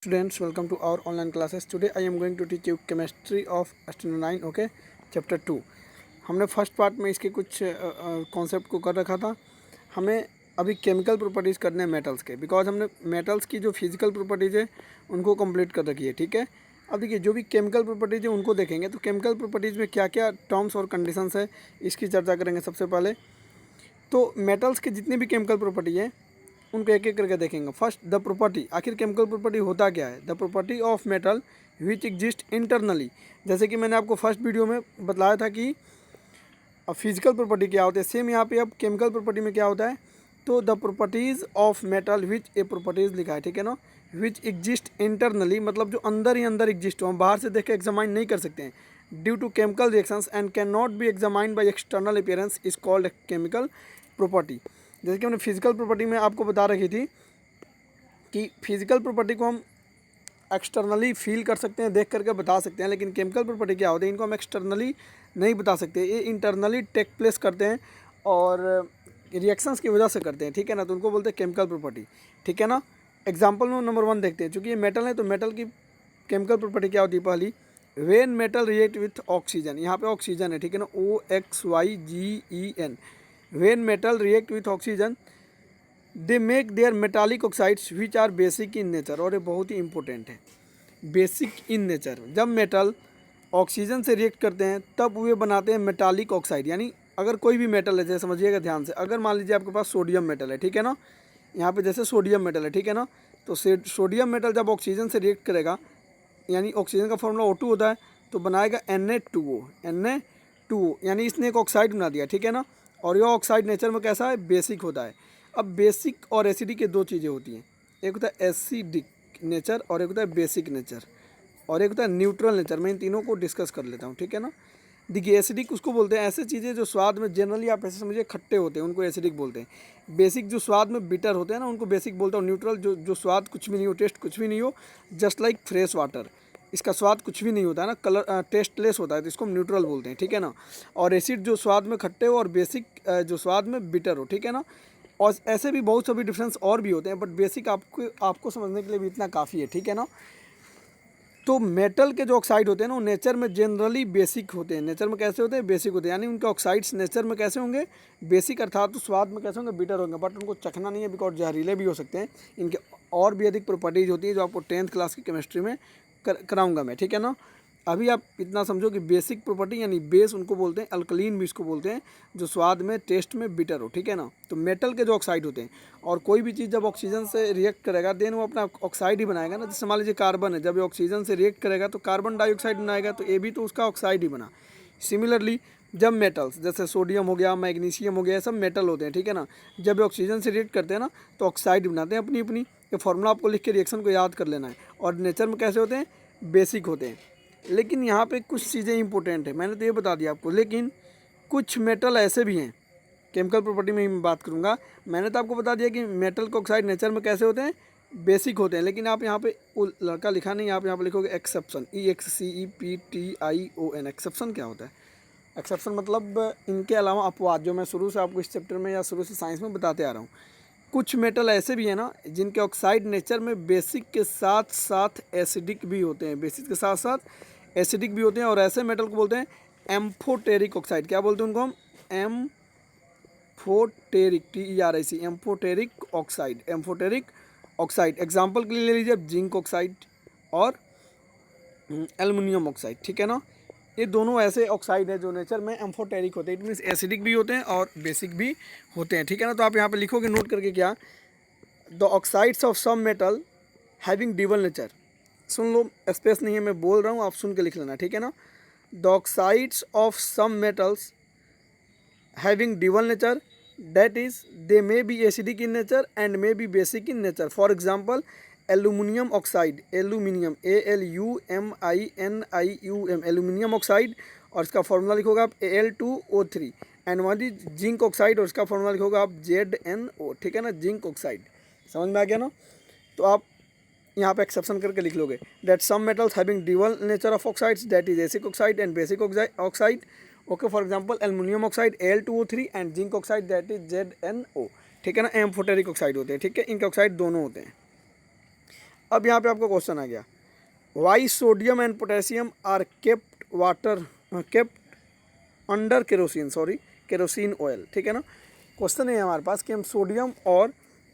Students, welcome to our online classes. Today I am going to teach you chemistry of standard 9, okay, chapter 2. हमने first part में इसके कुछ concept को कर रखा था. हमें अभी केमिकल प्रॉपर्टीज़ करने हैं मेटल्स के, बिकॉज हमने मेटल्स की जो फिजिकल प्रॉपर्टीज़ है उनको कंप्लीट कर रखी है. ठीक है, अब देखिए जो भी केमिकल प्रॉपर्टीज़ है उनको देखेंगे. तो केमिकल प्रॉपर्टीज़ में क्या क्या टर्म्स और कंडीशंस है इसकी चर्चा करेंगे. सबसे पहले तो मेटल्स के जितने भी केमिकल प्रॉपर्टी है उनको एक एक करके देखेंगे. फर्स्ट द प्रॉपर्टी, आखिर केमिकल प्रॉपर्टी होता क्या है. The property of metal which exist internally. जैसे कि मैंने आपको फर्स्ट वीडियो में बताया था कि फिजिकल प्रॉपर्टी क्या होती है, सेम यहाँ पे अब केमिकल प्रॉपर्टी में क्या होता है. तो the properties of metal which A properties लिखा है, ठीक है ना, विच एग्जिस्ट इंटरनली, मतलब जो अंदर ही अंदर एग्जिस्ट हो, हम बाहर से देख के एग्जामाइन नहीं कर सकते हैं. Due to chemical reactions and can not be examined by external appearance is called chemical property. जैसे कि हमने फिजिकल प्रॉपर्टी में आपको बता रखी थी कि फिजिकल प्रॉपर्टी को हम एक्सटर्नली फील कर सकते हैं, देख करके बता सकते हैं, लेकिन केमिकल प्रॉपर्टी क्या होती है इनको हम एक्सटर्नली नहीं बता सकते. ये इंटरनली टेक प्लेस करते हैं और रिएक्शंस की वजह से करते हैं. ठीक है ना, तो उनको बोलते हैं केमिकल प्रॉपर्टी. ठीक है ना, एग्जाम्पल में नंबर 1 देखते हैं. चूँकि ये मेटल है तो मेटल की केमिकल प्रॉपर्टी क्या होती है. पहली, when metal react with oxygen, यहाँ पे ऑक्सीजन है, ठीक है ना, OXYGEN. When metal react with oxygen they make their metallic oxides which are basic in nature. और ये बहुत ही इंपॉर्टेंट है, बेसिक इन नेचर. जब मेटल ऑक्सीजन से रिएक्ट करते हैं तब वे बनाते हैं मेटालिक ऑक्साइड. यानी अगर कोई भी मेटल है, जैसे समझिएगा ध्यान से, अगर मान लीजिए आपके पास सोडियम मेटल है, ठीक है ना, यहाँ पे जैसे सोडियम मेटल है, ठीक है ना, तो सोडियम मेटल जब ऑक्सीजन से रिएक्ट करेगा, यानी ऑक्सीजन का फॉर्मूला O2 होता है, तो बनाएगा Na2O, यानी इसने एक ऑक्साइड बना दिया. ठीक है ना, और यह ऑक्साइड नेचर में कैसा है, बेसिक होता है. अब बेसिक और एसिडिक के दो चीज़ें होती हैं, एक होता है एसिडिक नेचर और एक होता है बेसिक नेचर, और एक होता है न्यूट्रल नेचर. मैं इन तीनों को डिस्कस कर लेता हूँ. ठीक है ना, देखिए एसिडिक उसको बोलते हैं ऐसे चीज़ें जो स्वाद में जनरली आप ऐसे समझिए खट्टे होते हैं, उनको एसिडिक बोलते हैं. बेसिक जो स्वाद में बिटर होते हैं ना, उनको बेसिक बोलते हैं. न्यूट्रल जो स्वाद कुछ भी नहीं हो, टेस्ट कुछ भी नहीं हो, जस्ट लाइक फ्रेश वाटर, इसका स्वाद कुछ भी नहीं होता है ना, कलर टेस्टलेस होता है, तो इसको हम न्यूट्रल बोलते हैं. ठीक है ना, और एसिड जो स्वाद में खट्टे हो और बेसिक जो स्वाद में बिटर हो. ठीक है ना, और ऐसे भी बहुत सभी डिफरेंस और भी होते हैं, बट बेसिक आपको समझने के लिए भी इतना काफ़ी है. ठीक है ना, तो मेटल के जो ऑक्साइड होते हैं ना वो नेचर में जनरली बेसिक होते हैं. नेचर में कैसे होते हैं, बेसिक होते हैं. यानी उनके ऑक्साइड्स नेचर में कैसे होंगे, बेसिक, अर्थात तो स्वाद में कैसे होंगे, बिटर होंगे. बट उनको चखना नहीं है, बिकॉज जहरीले भी हो सकते हैं. इनके और भी अधिक प्रॉपर्टीज होती है जो आपको 10th क्लास की केमिस्ट्री में कराऊंगा मैं. ठीक है ना, अभी आप इतना समझो कि बेसिक प्रॉपर्टी यानी बेस उनको बोलते हैं, अल्कलीन भी इसको बोलते हैं, जो स्वाद में टेस्ट में बिटर हो. ठीक है ना, तो मेटल के जो ऑक्साइड होते हैं, और कोई भी चीज़ जब ऑक्सीजन से रिएक्ट करेगा देन वो अपना ऑक्साइड ही बनाएगा ना. जैसे मान लीजिए कार्बन है, जब ये ऑक्सीजन से रिएक्ट करेगा तो कार्बन डाइऑक्साइड बनाएगा, तो ये भी तो उसका ऑक्साइड ही बना. सिमिलरली जब मेटल्स जैसे सोडियम हो गया, मैग्नीशियम हो गया, ये सब मेटल होते हैं. ठीक है ना, जब ये ऑक्सीजन से रिएक्ट करते हैं ना तो ऑक्साइड बनाते हैं अपनी अपनी. ये फॉर्मूला आपको लिख के रिएक्शन को याद कर लेना है. और नेचर में कैसे होते हैं, बेसिक होते हैं. लेकिन यहाँ पे कुछ चीज़ें इंपॉर्टेंट है, मैंने तो ये बता दिया आपको, लेकिन कुछ मेटल ऐसे भी हैं, केमिकल प्रॉपर्टी में ही मैं बात करूँगा. मैंने तो आपको बता दिया कि मेटल के ऑक्साइड नेचर में कैसे होते हैं, बेसिक होते हैं. लेकिन आप यहाँ पे वो लड़का लिखा नहीं, आप यहाँ पे लिखोगे एक्सेप्शन, EXCEPTION. एक्सेप्शन क्या होता है, एक्सेप्शन मतलब इनके अलावा अपवाद, जो मैं शुरू से आपको इस चैप्टर में या शुरू से साइंस में बताते आ रहा हूँ. कुछ मेटल ऐसे भी हैं ना जिनके ऑक्साइड नेचर में बेसिक के साथ साथ एसिडिक भी होते हैं, बेसिक के साथ साथ एसिडिक भी होते हैं. और ऐसे मेटल को बोलते हैं एम्फोटेरिक ऑक्साइड. क्या बोलते हैं उनको हम, amphoteric, TERIC, amphoteric oxide. Amphoteric oxide example के लिए ले लीजिए आप जिंक ऑक्साइड और एल्युमिनियम ऑक्साइड. ठीक है ना, ये दोनों ऐसे ऑक्साइड है जो नेचर में एम्फोटेरिक होते हैं. इट मीन्स एसिडिक भी होते हैं और बेसिक भी होते हैं. ठीक है ना, तो आप यहाँ पे लिखोगे नोट करके क्या, the oxides of some metal having dual nature. सुन लो, स्पेस नहीं है, मैं बोल रहा हूँ, आप सुन के लिख लेना. ठीक है ना, the oxides of some metals having dual nature, that is they may be acidic in nature and may be basic in nature. For example, aluminium oxide, aluminium, ALUMINIUM, aluminium oxide, और इसका फॉर्मूला लिखोगे आप Al2O3. And वही zinc oxide, और इसका formula लिखोगे आप ZnO. ठीक है ना, जिंक ऑक्साइड. समझ में आ गया ना, तो आप यहाँ पे एक्सेप्शन करके लिख लोगे that some metals having dual nature of oxides, that is acidic oxide and basic oxide. Okay, for example aluminium oxide Al2O3 and zinc oxide that is ZnO. ठीक है ना, एम्फोटेरिक ऑक्साइड होते हैं. ठीक है, इनके ऑक्साइड दोनों होते हैं. अब यहाँ पे आपका क्वेश्चन आ गया, why sodium and potassium are kept under kerosene oil. ठीक है ना, क्वेश्चन है हमारे पास कि हम सोडियम और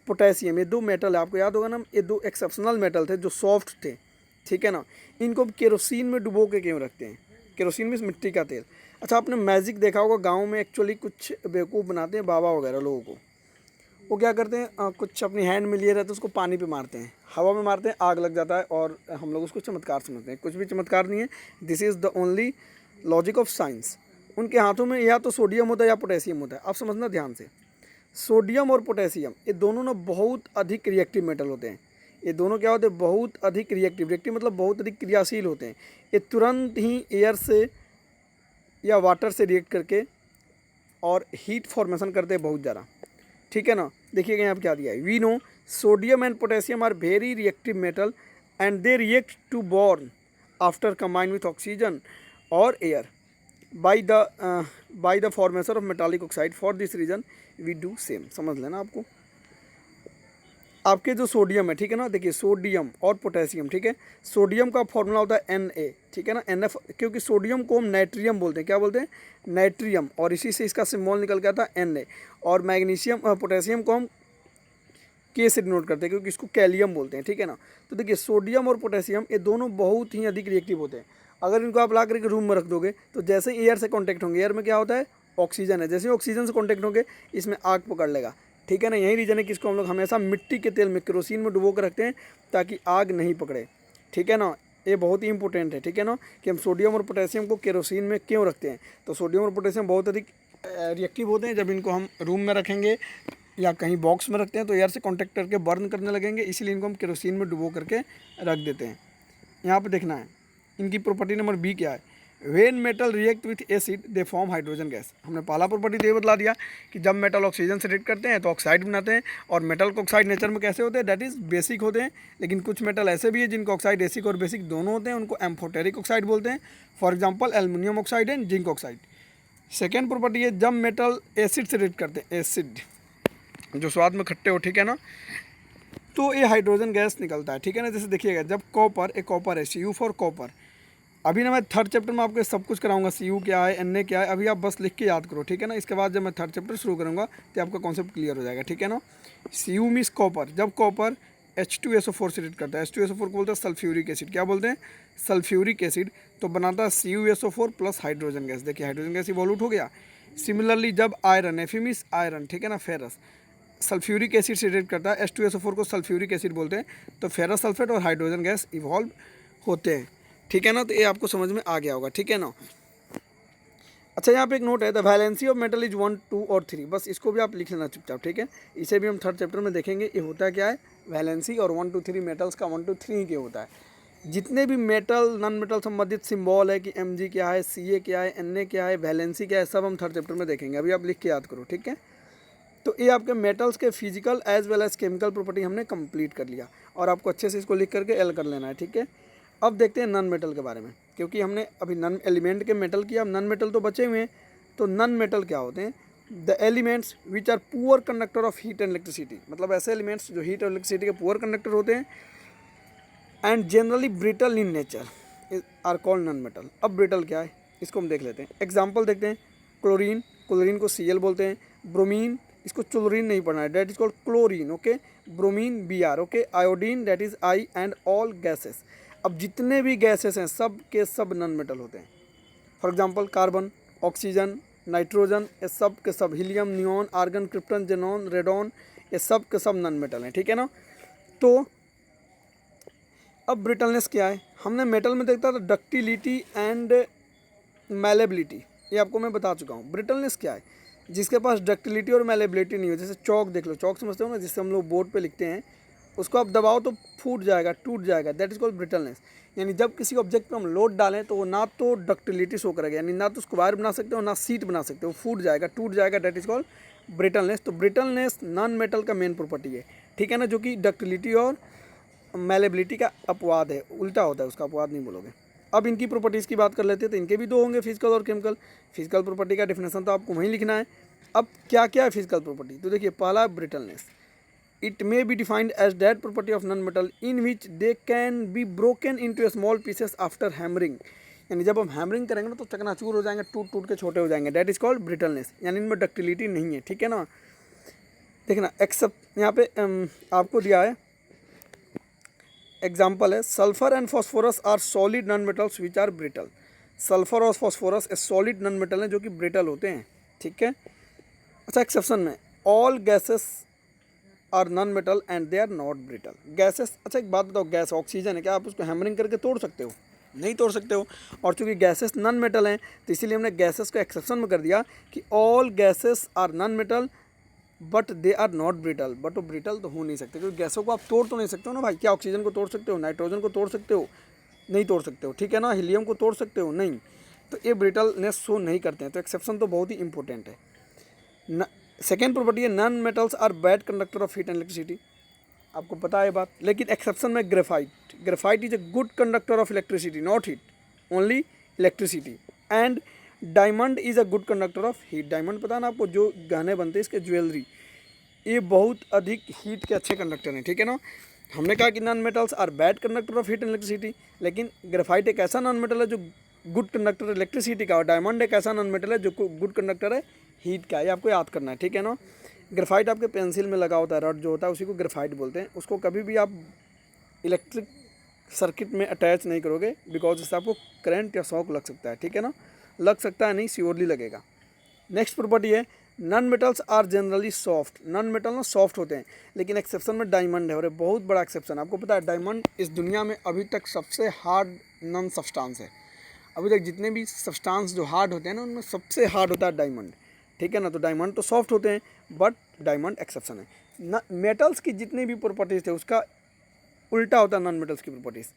पोटेशियम, ये दो मेटल है, आपको याद होगा ना, ये दो एक्सेप्शनल मेटल थे जो सॉफ्ट थे। ठीक है ना, इनको केरोसिन में डुबो के क्यों रखते हैं? केरोसिन में मिट्टी का तेल। अच्छा, आपने मैजिक देखा होगा गांव में, एक्चुअली कुछ बेवकूफ़ बनाते हैं बाबा वगैरह लोगों को, वो क्या करते हैं, कुछ अपनी हैंड में लिए रहते हैं, उसको पानी पे मारते हैं, हवा में मारते हैं, आग लग जाता है, और हम लोग उसको चमत्कार समझते हैं। कुछ भी चमत्कार नहीं है, this is the only logic of science. उनके हाथों में या तो सोडियम होता है या पोटेशियम होता है। आप समझना ध्यान से, सोडियम और पोटेशियम ये दोनों ना बहुत अधिक रिएक्टिव मेटल होते हैं। ये दोनों क्या होते हैं? बहुत अधिक रिएक्टिव मतलब बहुत अधिक क्रियाशील होते हैं। ये तुरंत ही एयर से या वाटर से रिएक्ट करके और हीट फॉर्मेशन करते हैं बहुत ज़्यादा। ठीक है ना, देखिएगा यहाँ पर क्या दिया है, we know sodium and potassium are very reactive metal and they react to burn after combine with oxygen और air by the formation of metallic oxide. For this reason we do same। समझ लेना आपको, आपके जो sodium है, ठीक है ना, देखिए सोडियम और पोटेशियम, ठीक है, सोडियम का फॉर्मूला होता है Na, ठीक है ना, NF, क्योंकि सोडियम को हम नाइट्रियम बोलते हैं। क्या बोलते हैं? नाइट्रियम, और इसी से इसका सिम्बॉल निकल गया था Na। और मैग्नीशियम पोटेशियम को हम K से डिनोट करते हैं, क्योंकि इसको कैलियम बोलते हैं। ठीक है ना, तो देखिए सोडियम और पोटेशियम ये दोनों बहुत ही अधिक रिएक्टिव होते हैं। अगर इनको आप ला करके रूम में रख दोगे तो जैसे एयर से कांटेक्ट होंगे, एयर में क्या होता है? ऑक्सीजन है, जैसे ही ऑक्सीजन से कांटेक्ट होंगे इसमें आग पकड़ लेगा। ठीक है ना, यही रीज़न है कि इसको हम लोग हमेशा मिट्टी के तेल में, केरोसिन में डुबो कर रखते हैं ताकि आग नहीं पकड़े। ठीक है ना, ये बहुत ही इंपॉर्टेंट है। ठीक है ना, कि हम सोडियम और पोटेशियम को केरोसिन में क्यों रखते हैं? तो सोडियम और पोटेशियम बहुत अधिक रिएक्टिव होते हैं। जब इनको हम रूम में रखेंगे या कहीं बॉक्स में रखते हैं तो एयर से कॉन्टेक्ट करके बर्न करने लगेंगे, इसीलिए इनको हम केरोसिन में डुबो करके रख देते हैं। यहाँ पर देखना है इनकी प्रॉपर्टी नंबर बी क्या है, when metal react with acid they form hydrogen gas. हमने पहला प्रॉपर्टी तो ये बतला दिया कि जब मेटल ऑक्सीजन से रिएक्ट करते हैं तो ऑक्साइड बनाते हैं, और मेटल को ऑक्साइड नेचर में कैसे होते हैं? दैट इज़ बेसिक होते हैं। लेकिन कुछ मेटल ऐसे भी है जिनको ऑक्साइड एसिक और बेसिक दोनों होते हैं, उनको एम्फोटेरिक ऑक्साइड बोलते हैं। For example aluminium oxide and zinc oxide. Second property है जब मेटल एसिड से रिएक्ट करते हैं, एसिड जो स्वाद में खट्टे हो, ठीक है ना, तो ये हाइड्रोजन गैस निकलता है। ठीक है ना, जैसे देखिएगा जब कॉपर, एक कॉपर है, Cu फॉर कॉपर। अभी ना मैं थर्ड चैप्टर में आपको सब कुछ कराऊंगा, Cu क्या है, Na क्या है, अभी आप बस लिख के याद करो। ठीक है ना, इसके बाद जब मैं थर्ड चैप्टर शुरू करूंगा तो आपका कॉन्सेप्ट क्लियर हो जाएगा। ठीक है ना, Cu मीन्स कॉपर। जब कॉपर H2SO4 से रिएक्ट करता है, H2SO4 को बोलते हैं सल्फ्यूरिक एसिड। क्या बोलते हैं? Sulphuric acid. तो बनाता है CuSO4 प्लस हाइड्रोजन गैस। देखिए हाइड्रोजन गैस इवॉल्यूट हो गया। सिमिलरली जब आयरन, Fe मीन्स आयरन, ठीक है ना, फेरस, सल्फ्यूरिक एसिड से रिएक्ट करता है, H2SO4 को सल्फ्यूरिक एसिड बोलते हैं, तो फेरस सल्फेट और हाइड्रोजन गैस इवॉल्व होते हैं। ठीक है ना, तो ये आपको समझ में आ गया होगा। ठीक है ना, अच्छा यहाँ पे एक नोट है, the valency of metal is 1, 2 और 3। बस इसको भी आप लिख लेना चुपचाप। ठीक है, इसे भी हम थर्ड चैप्टर में देखेंगे। ये होता क्या है? वैलेंसी, और 1, 2, 3 मेटल्स का 1, 2, 3 के होता है। जितने भी मेटल नॉन मेटल संबंधित सिंबल है कि Mg क्या है, Ca क्या है, Na क्या है, वैलेंसी क्या है, सब हम थर्ड चैप्टर में देखेंगे। अभी आप लिख के याद करो। ठीक है, तो ये आपके मेटल्स के physical as well as chemical property हमने कंप्लीट कर लिया, और आपको अच्छे से इसको लिख करके एल कर लेना है। ठीक है, अब देखते हैं नॉन मेटल के बारे में, क्योंकि हमने अभी नॉन एलिमेंट के मेटल किया, अब नॉन मेटल तो बचे हुए हैं। तो नॉन मेटल क्या होते हैं? The elements which are poor conductor of heat and electricity. मतलब ऐसे एलिमेंट्स जो हीट और इलेक्ट्रिसिटी के पुअर कंडक्टर होते हैं, and generally brittle in nature are called non metal. अब ब्रिटल क्या है इसको हम देख लेते हैं। एग्जाम्पल देखते हैं, क्लोरीन, क्लोरीन को Cl बोलते हैं। ब्रोमीन, इसको क्लोरीन नहीं पढ़ना है, that is called chlorine. Okay, bromine Br। Okay, iodine that is I, and all gases. अब जितने भी गैसेस हैं सब के सब नॉन मेटल होते हैं। For example carbon, oxygen, nitrogen, ये सब के सब, helium, neon, argon, krypton, xenon, radon, ये सब के सब नॉन मेटल हैं। ठीक है ना, तो अब ब्रिटलनेस क्या है? हमने मेटल में देखता था डक्टिलिटी एंड मैलेबिलिटी, ये आपको मैं बता चुका हूँ। ब्रिटलनेस क्या है? जिसके पास डक्टिलिटी और मैलेबिलिटी नहीं हो। जैसे चौक देख लो, चौक समझते हो ना, जिससे हम लोग बोर्ड पे लिखते हैं, उसको आप दबाओ तो फूट जाएगा, टूट जाएगा, दैट इज कॉल्ड ब्रिटलनेस। यानी जब किसी ऑब्जेक्ट पर हम लोड डालें तो वो ना तो डक्टिलिटी शो करेगा, यानी ना तो उसको वायर बना सकते हो ना सीट बना सकते हो, फूट जाएगा, टूट जाएगा, दैट इज कॉल्ड ब्रिटलनेस। तो ब्रिटलनेस नॉन मेटल का मेन प्रॉपर्टी है। ठीक है ना, जो कि डक्टिलिटी और मैलेबिलिटी का अपवाद है, उल्टा होता है उसका, अपवाद नहीं बोलोगे। अब इनकी प्रॉपर्टीज़ की बात कर लेते हैं, तो इनके भी दो होंगे, फिजिकल और केमिकल। फिजिकल प्रॉपर्टी का डिफिनेशन तो आपको वहीं लिखना है। अब क्या क्या है फिजिकल प्रॉपर्टी? तो देखिए, पहला brittleness. It may be defined as that property of non metal in which they can be broken into small pieces after hammering, यानी जब हम हैमरिंग करेंगे ना तो चकनाचूर हो जाएंगे, टूट टूट के छोटे हो जाएंगे, दैट इज कॉल्ड ब्रिटलनेस, यानी इनमें डक्टिलिटी नहीं है, ठीक है ना। देखना एक्सेप्ट यहाँ पे आपको दिया है एग्जाम्पल है, sulphur and phosphorus are solid non metals which are brittle. Sulphur और फॉस्फोरस सॉलिड नॉन मेटल हैं जो कि ब्रिटल होते हैं, ठीक है। अच्छा एक्सेप्शन में all gases are non metal and they are not brittle. Gases, अच्छा एक बात बताओ, गैस ऑक्सीजन है, क्या आप उसको हैमरिंग करके तोड़ सकते हो? नहीं तोड़ सकते हो। और चूंकि गैसेस नॉन मेटल हैं तो इसीलिए हमने गैसेस को एक्सेप्शन में कर दिया कि all gases are non metal but they are not brittle. But वो ब्रिटल तो हो नहीं सकते क्योंकि गैसों को आप तोड़ तो नहीं सकते हो ना भाई। क्या ऑक्सीजन को तोड़ सकते हो? नाइट्रोजन को तोड़ सकते हो? नहीं तोड़ सकते हो, ठीक है ना। हीलियम को तोड़ सकते हो? नहीं। तो ये ब्रिटलनेस शो नहीं करते हैं, तो एक्सेप्शन तो बहुत ही इंपॉर्टेंट है। सेकेंड प्रॉपर्टी है non metals are bad conductor of heat and electricity. आपको पता है बात, लेकिन एक्सेप्शन में graphite is a good conductor of electricity, not heat, only electricity. And diamond is a good conductor of heat. Diamond पता है ना आपको, जो गहने बनते हैं इसके ज्वेलरी, ये बहुत अधिक हीट के अच्छे कंडक्टर हैं, ठीक है ना। हमने कहा कि non metals are bad conductor of heat and electricity, लेकिन ग्रेफाइट एक ऐसा नॉन मेटल है जो गुड कंडक्टर है इलेक्ट्रिसिटी का, और डायमंड एक ऐसा नॉन मेटल है जो गुड कंडक्टर है हीट का। ये आपको याद करना है, ठीक है ना। ग्रेफाइट आपके पेंसिल में लगा होता है, रड जो होता है उसी को ग्रेफाइट बोलते हैं। उसको कभी भी आप इलेक्ट्रिक सर्किट में अटैच नहीं करोगे, बिकॉज इससे आपको करंट या शॉक लग सकता है, ठीक है ना। लग सकता है नहीं, श्योरली लगेगा। नेक्स्ट प्रॉपर्टी है non metals are generally soft. Non metal ना सॉफ्ट होते हैं, लेकिन एक्सेप्शन में डायमंड है, और ये बहुत बड़ा एक्सेप्शन है। आपको पता है डायमंड इस दुनिया में अभी तक सबसे हार्ड नॉन सब्सटेंस है। अभी तक जितने भी सब्सटेंस जो हार्ड होते हैं ना, उनमें सबसे हार्ड होता है डायमंड, ठीक है ना। तो डायमंड तो सॉफ्ट होते हैं, बट डायमंड एक्सेप्शन है ना। मेटल्स की जितनी भी प्रॉपर्टीज थे उसका उल्टा होता है नॉन मेटल्स की properties.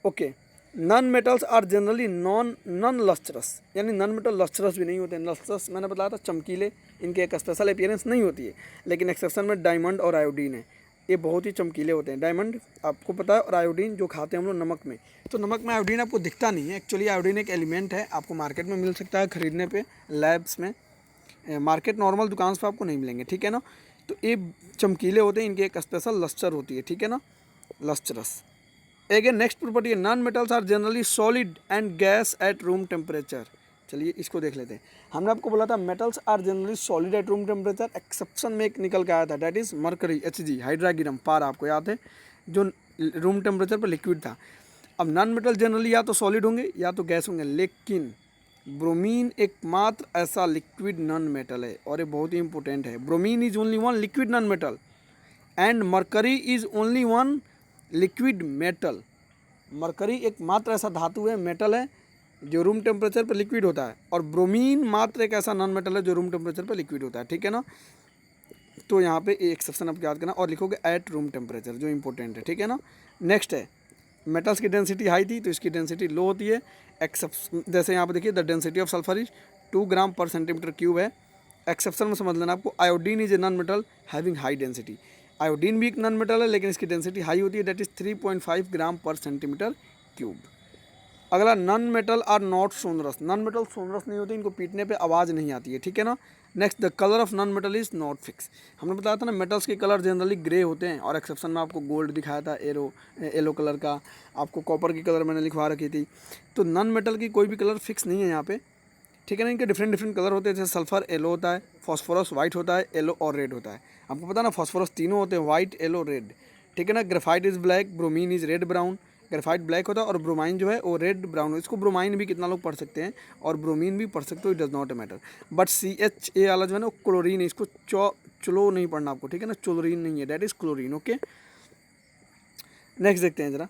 Okay, non metals are generally non lustrous, यानी नॉन मेटल लस्ट्रस भी नहीं होते हैं। लस्ट्रस मैंने बताया था चमकीले, इनके एक स्पेशल अपीयरेंस नहीं होती है, लेकिन एक्सेप्शन में डायमंड और आयोडीन है, ये बहुत ही चमकीले होते हैं। डायमंड आपको पता है, और आयोडीन जो खाते हैं हम लोग नमक में, तो नमक में आयोडीन आपको दिखता नहीं है। एक्चुअली आयोडीन एक एलिमेंट है, आपको मार्केट में मिल सकता है खरीदने पे, लैब्स में, मार्केट नॉर्मल दुकान पे आपको नहीं मिलेंगे, ठीक है ना। तो ये चमकीले होते हैं, इनकी एक स्पेशल लस्टर होती है, ठीक है ना, लस्टरस। अगेन नेक्स्ट प्रॉपर्टी है non metals are generally solid and gas at room temperature. चलिए इसको देख लेते हैं। हमने आपको बोला था metals are generally solid at room temperature, exception में एक निकल के आया था, that is mercury, Hg, hydrargyrum, पार आपको याद है, जो रूम टेम्परेचर पर लिक्विड था। अब नॉन मेटल जनरली या तो सॉलिड होंगे या तो गैस होंगे, लेकिन ब्रोमीन एकमात्र ऐसा लिक्विड नॉन मेटल है, और ये बहुत ही इंपॉर्टेंट है। Bromine is only one liquid non metal and mercury is only one liquid metal. Mercury एकमात्र ऐसा धातु है, मेटल है, जो रूम टेम्परेचर पर लिक्विड होता है, और ब्रोमीन मात्र एक ऐसा नॉन मेटल है जो रूम टेम्परेचर पर लिक्विड होता है, ठीक है ना। तो यहाँ पे एक्सेप्शन आपको याद करना, और लिखोगे एट रूम टेम्परेचर, जो इंपॉर्टेंट है, ठीक है ना। नेक्स्ट है मेटल्स की डेंसिटी हाई थी तो इसकी डेंसिटी लो होती है। एक्सेप्शन जैसे यहाँ पे देखिए, the density of sulphur is 2 ग्राम पर सेंटीमीटर क्यूब है। एक्सेप्शन में समझ लेना आपको, iodine is a non metal having high density. Iodine भी एक नॉन मेटल है, लेकिन इसकी डेंसिटी हाई होती है, दैट इज 3.5 ग्राम पर सेंटीमीटर क्यूब। अगला non metal are not sonorous. Non metal sonorous नहीं होते, इनको पीटने पे आवाज़ नहीं आती है, ठीक है ना। Next the colour of non metal is not fix. हमने बताया था ना मेटल्स के कलर जनरली ग्रे होते हैं, और एक्सेप्शन में आपको गोल्ड दिखाया था, येलो कलर का, आपको कॉपर की कलर मैंने लिखवा रखी थी। तो नॉन मेटल की कोई भी कलर फिक्स नहीं है यहाँ पे, ठीक है ना। इनके डिफरेंट डिफरेंट कलर होते हैं, जैसे सल्फर येलो होता है, फॉस्फोरस वाइट होता है, येलो और रेड होता है। आपको पता ना फॉस्फोरस तीनों होते हैं, वाइट, येलो, रेड, ठीक है ना। Graphite is black, bromine is red brown. Graphite black होता है और ब्रोमाइन जो है वो रेड ब्राउन। इसको ब्रोमाइन भी कितना लोग पढ़ सकते हैं, और ब्रोमीन भी पढ़ सकते हो, it does not matter. But CHA वाला जो है ना वो क्लोरीन है, इसको चलो नहीं पढ़ना आपको, ठीक है ना, क्लोरीन नहीं है, that is chlorine. Okay, next देखते हैं जरा।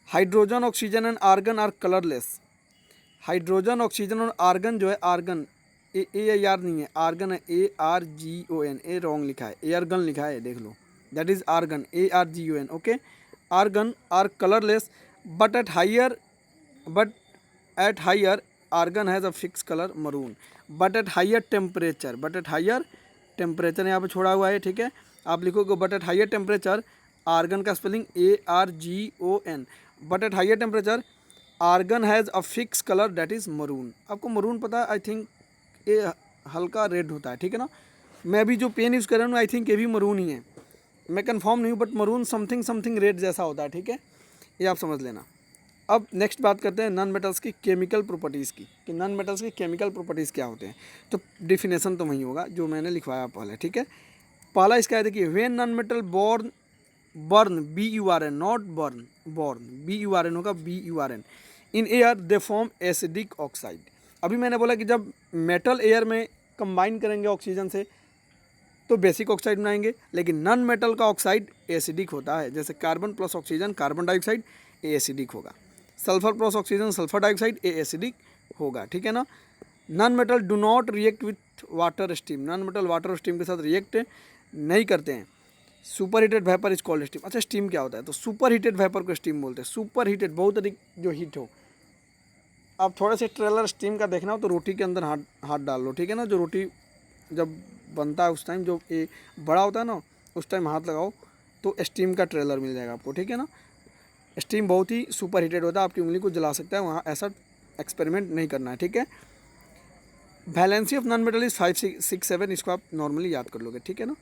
Hydrogen, oxygen and argon are colourless. Hydrogen, oxygen और आर्गन जो है, आर्गन AR नहीं है, आर्गन है, ARGON, ए रॉन्ग लिखा है, एयरगन लिखा है, देख लो, that is argon, ARGON। Okay, argon are colourless but at higher argon has a fix colour maroon. But at higher temperature यहाँ पे छोड़ा हुआ है, ठीक है। आप लिखोगे but at higher temperature, argon का spelling ARGON। But at higher temperature argon has a fix colour that is maroon. आपको मरून पता है, आई थिंक ये हल्का रेड होता है, ठीक है ना। मैं अभी जो पेन यूज़ कर रहा हूँ आई थिंक ये भी मरून ही है, मैं कंफर्म नहीं हूँ, but maroon something something red जैसा होता है, ठीक है, ये आप समझ लेना। अब नेक्स्ट बात करते हैं नॉन मेटल्स की केमिकल प्रॉपर्टीज़ की, कि नॉन मेटल्स की केमिकल प्रॉपर्टीज़ क्या होते हैं। तो डिफिनेशन तो वही होगा जो मैंने लिखवाया पहले, ठीक है। पहला इसका है, देखिए, when non metal born burn BURN, not burn, born BURN होगा, BURN in air they form acidic oxide. अभी मैंने बोला कि जब मेटल एयर में कंबाइन करेंगे ऑक्सीजन से तो बेसिक ऑक्साइड बनाएंगे, लेकिन नॉन मेटल का ऑक्साइड एसिडिक होता है। जैसे carbon plus oxygen carbon dioxide, ए एसिडिक होगा। Sulphur plus oxygen sulphur dioxide, ए एसिडिक होगा, ठीक है ना। Non metal do not react with water steam, non metal water और स्टीम के साथ रिएक्ट नहीं करते हैं। Super heated vapour is called steam. अच्छा, स्टीम क्या होता है? तो सुपर हीटेड वेपर को स्टीम बोलते हैं। सुपर हीटेड, बहुत अधिक जो हीट हो। आप थोड़े से ट्रेलर स्टीम का देखना हो तो रोटी के अंदर हाथ डाल लो, ठीक है ना। जो रोटी जब बनता है उस टाइम जो ये बड़ा होता है ना, उस टाइम हाथ लगाओ तो स्टीम का ट्रेलर मिल जाएगा आपको, ठीक है ना। स्टीम बहुत ही सुपर हीटेड होता है, आपकी उंगली को जला सकता है, वहाँ ऐसा एक्सपेरिमेंट नहीं करना है, ठीक है। Valency of non metal is 5, 6, 7, इसको आप नॉर्मली याद कर लोगे, ठीक है ना।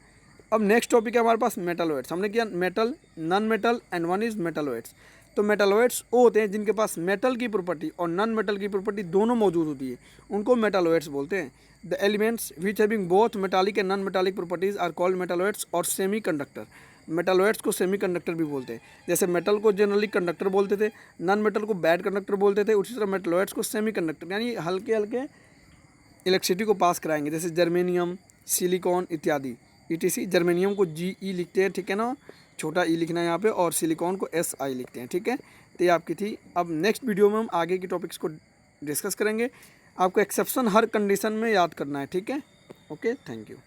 अब नेक्स्ट टॉपिक है हमारे पास मेटलॉइड्स। हमने किया metal, non metal and one is metalloids. तो मेटलॉइड्स वो होते हैं जिनके पास मेटल की प्रॉपर्टी और नॉन मेटल की प्रॉपर्टी दोनों मौजूद होती है, उनको मेटलॉइड्स बोलते हैं। The elements which having both metallic and non metallic properties are called metalloids और सेमी कंडक्टर। मेटलॉइड्स को सेमी कंडक्टर भी बोलते हैं। जैसे मेटल को जनरली कंडक्टर बोलते थे, नॉन मेटल को बैड कंडक्टर बोलते थे, उसी तरह मेटलॉइड्स को सेमी कंडक्टर, यानी हल्के हल्के इलेक्ट्रिसिटी को पास कराएंगे। जैसे जर्मेनियम, सिलिकॉन इत्यादि, ETC। जर्मेनियम को GE लिखते हैं, ठीक है ना, छोटा ई लिखना है यहाँ पे, और सिलिकॉन को SI लिखते हैं, ठीक है। तो ये आपकी थी। अब नेक्स्ट वीडियो में हम आगे की टॉपिक्स को डिस्कस करेंगे। आपको एक्सेप्शन हर कंडीशन में याद करना है, ठीक है। Okay, thank you.